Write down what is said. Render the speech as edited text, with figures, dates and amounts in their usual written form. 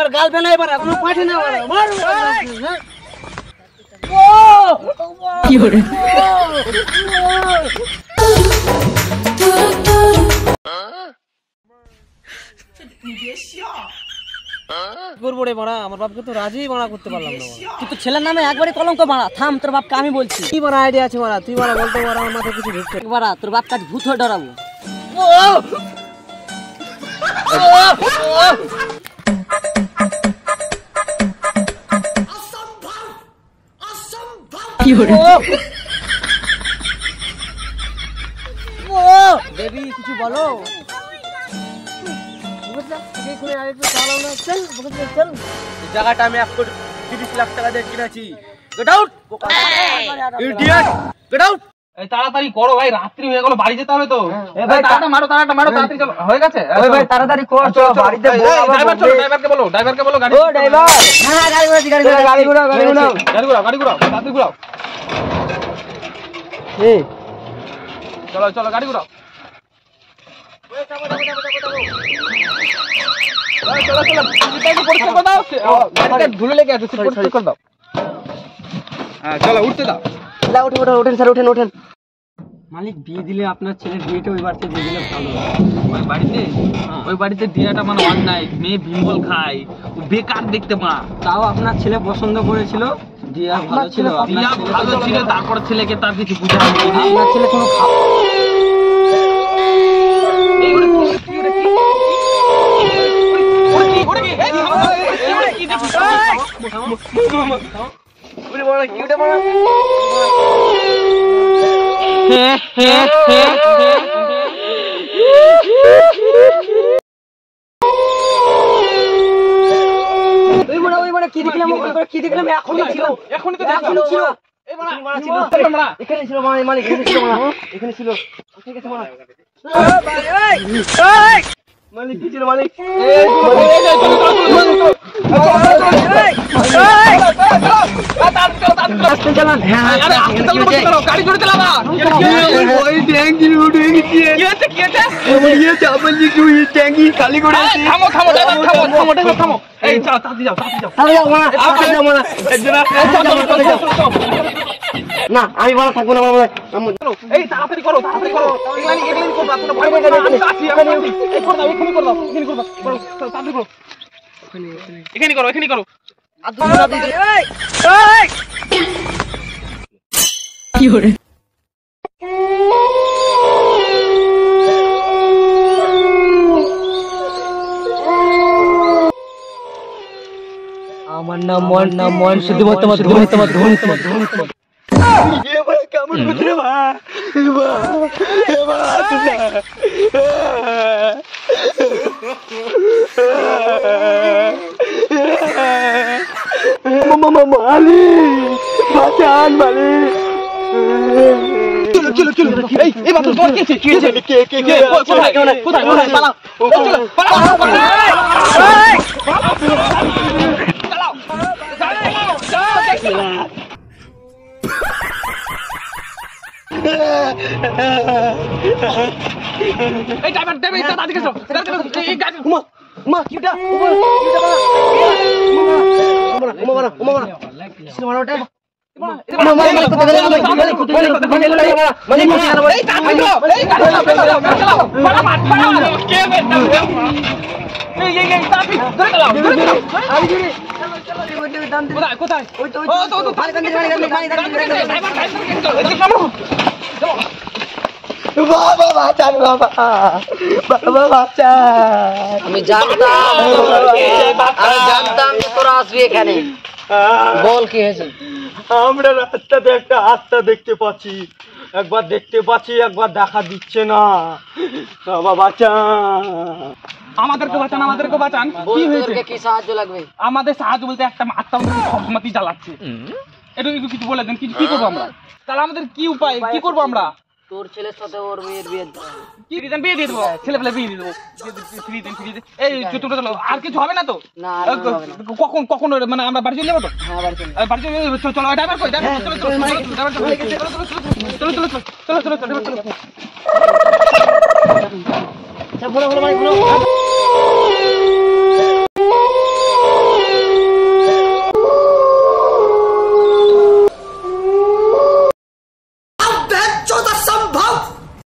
এবার গার্লফ্রেন্ড এবার এখনো পাঠে না মার ও কি হরে করবো রে মারা আমার বাপকে তো রাজি মারা করতে পারলাম না তুই তো ছেলের নামে একবারে কলঙ্ক মারা থাম তোর বাপকে আমি বলছি কি মারা আইডিয়া আছে মারা তুই মারা বলতে মারা আমার মাথায় কিছু ঢুকছে মারা তোর বাপ কাজ ভূত হয়ে ডরাবো কি হরে বেবি কিছু বলো জায়গাটা আমি 1 লাখ টাকা দিয়ে কিনেছি get out idiot get out এই তাড়াতাড়ি করো ভাই রাত্রি হয়ে গেল বাড়ি যেতে হবে তো এই ভাই তাড়াতাড়ি মারো তাড়াতাড়ি চলো হয়ে গেছে ওই ভাই তাড়াতাড়ি কর চলো বাড়িতে ড্রাইভারকে বলো গাড়ি ও ড্রাইভার হ্যাঁ গাড়ি ঘোড়াও তাড়াতাড়ি ঘোরাও এই চলো গাড়ি ঘোরাও ধুলে লেগে আছে পরিষ্কার দাও হ্যাঁ চলো উঠতে দাও ওঠেন স্যার ওঠেন মালিক বিয়ে দিলে আপনার ছেলের বিয়েটা ওই বাড়িতে দিয়ে দিলে ভালো ওই বাড়িতে দেওয়াটা মানে অন্যায় মেয়ে ভিমবল খায় ও বেকার দেখতে মা তাও আপনার ছেলে পছন্দ করেছিল দিয়া ভালো ছিল তারপর ছেলেকে তার কিছু বুঝা আপনার ছেলে কোনো কি দেখলাম এখনই ছিল এখানে ছিল মালিক এখানে ছিল মালিক কি ছিল মালিক গাড়ি জোরে চালাবা থামো এই যাও তাড়াতাড়ি যাও না আমি ভালো থাকবো না এই তাড়াতাড়ি করো এখানে করো কি হরে আমার নাম মন শুধুমাত্র কেমন বুঝলে বাঁচান চলো এই বাচ্চা তোমার কে কোথায় পালাও এই ড্রাইভার দাদি গেছো এই গাড়ি মা কিটা কোথায় বাবা বাঁচান আমি জানতাম যে তোরা আসবি এখানে বল কি হয়েছে আমরা রাস্তাতে একটা আত্মা দেখতে পাচ্ছি একবার দেখা দিচ্ছে না বাবা বাঁচান আমাদেরকে বাঁচান কি হয়েছে কি সাহায্য লাগবে আমাদের সাহায্য বলতে একটা আত্মা সবসময় জ্বালাচ্ছে একটু কিছু বলে দেন কি করবো আমরা তাহলে আমাদের কি উপায় কি করবো আমরা তোর ছেলের সাথে ওর মেয়ের বিয়ে কি দিবেন বিয়ে দিয়ে দেবো ছেলে পেলে বিয়ে দিয়ে দেবো ফ্রি দেন এই চলো আর কিছু হবে না তো কখন মানে আমরা বাড়ি চলে যাবো তো বাড়ি চলে চলো ড্রাইভার কই চলো